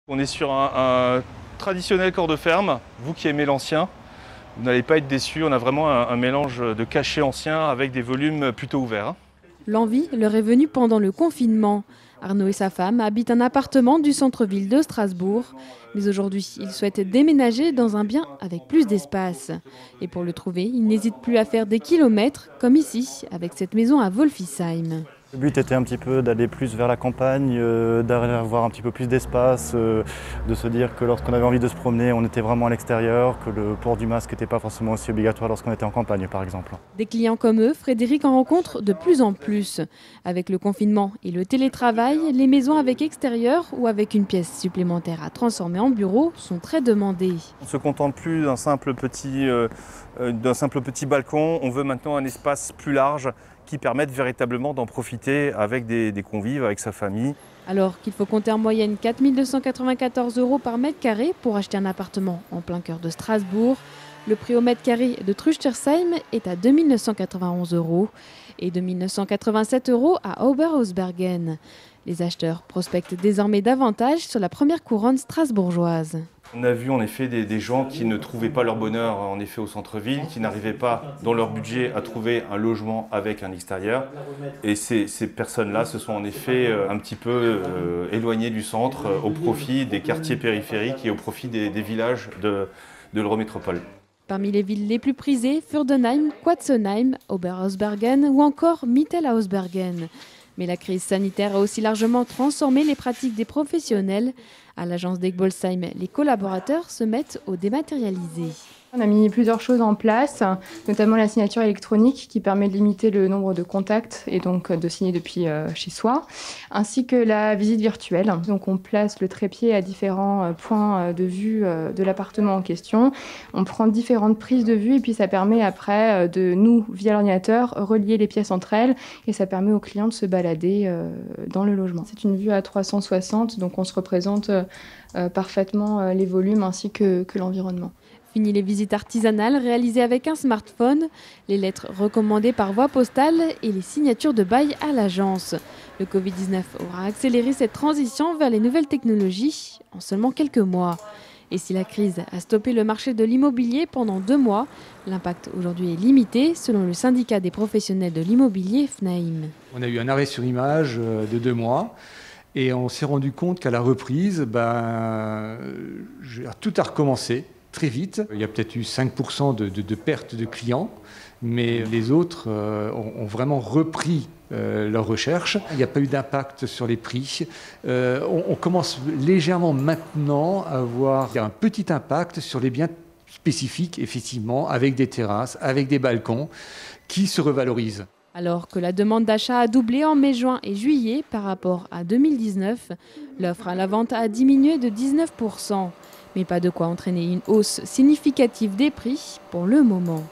On est sur un traditionnel corps de ferme. Vous qui aimez l'ancien, vous n'allez pas être déçus. On a vraiment un mélange de cachets anciens avec des volumes plutôt ouverts. L'envie leur est venue pendant le confinement. Arnaud et sa femme habitent un appartement du centre-ville de Strasbourg. Mais aujourd'hui, ils souhaitent déménager dans un bien avec plus d'espace. Et pour le trouver, ils n'hésitent plus à faire des kilomètres, comme ici, avec cette maison à Wolfisheim. Le but était un petit peu d'aller plus vers la campagne, d'avoir un petit peu plus d'espace, de se dire que lorsqu'on avait envie de se promener, on était vraiment à l'extérieur, que le port du masque n'était pas forcément aussi obligatoire lorsqu'on était en campagne par exemple. Des clients comme eux, Frédéric en rencontre de plus en plus. Avec le confinement et le télétravail, les maisons avec extérieur ou avec une pièce supplémentaire à transformer en bureau sont très demandées. On ne se contente plus d'un simple petit balcon. On veut maintenant un espace plus large qui permette véritablement d'en profiter avec des convives, avec sa famille. Alors qu'il faut compter en moyenne 4 294 € par mètre carré pour acheter un appartement en plein cœur de Strasbourg, le prix au mètre carré de Trüchtersheim est à 2 991 € et 2 987 € à Oberhausbergen. Les acheteurs prospectent désormais davantage sur la première couronne strasbourgeoise. On a vu en effet des gens qui ne trouvaient pas leur bonheur en effet au centre-ville, qui n'arrivaient pas dans leur budget à trouver un logement avec un extérieur. Et ces personnes-là se sont en effet un petit peu éloignées du centre au profit des quartiers périphériques et au profit des villages de l'Eurométropole. Parmi les villes les plus prisées, Fürdenheim, Quatzenheim, Oberhausbergen ou encore Mittelhausbergen. Mais la crise sanitaire a aussi largement transformé les pratiques des professionnels. À l'agence d'Egbolsheim, les collaborateurs se mettent au dématérialisé. On a mis plusieurs choses en place, notamment la signature électronique qui permet de limiter le nombre de contacts et donc de signer depuis chez soi, ainsi que la visite virtuelle. Donc on place le trépied à différents points de vue de l'appartement en question. On prend différentes prises de vue et puis ça permet après de nous, via l'ordinateur, relier les pièces entre elles et ça permet aux clients de se balader dans le logement. C'est une vue à 360, donc on se représente parfaitement les volumes ainsi que l'environnement. Fini les visites artisanales réalisées avec un smartphone, les lettres recommandées par voie postale et les signatures de bail à l'agence. Le Covid-19 aura accéléré cette transition vers les nouvelles technologies en seulement quelques mois. Et si la crise a stoppé le marché de l'immobilier pendant 2 mois, l'impact aujourd'hui est limité selon le syndicat des professionnels de l'immobilier FNAIM. On a eu un arrêt sur image de 2 mois. Et on s'est rendu compte qu'à la reprise, tout a recommencé très vite. Il y a peut-être eu 5% de perte de clients, mais les autres ont vraiment repris leur recherche. Il n'y a pas eu d'impact sur les prix. On commence légèrement maintenant à avoir un petit impact sur les biens spécifiques, effectivement, avec des terrasses, avec des balcons, qui se revalorisent. Alors que la demande d'achat a doublé en mai, juin et juillet par rapport à 2019, l'offre à la vente a diminué de 19%. Mais pas de quoi entraîner une hausse significative des prix pour le moment.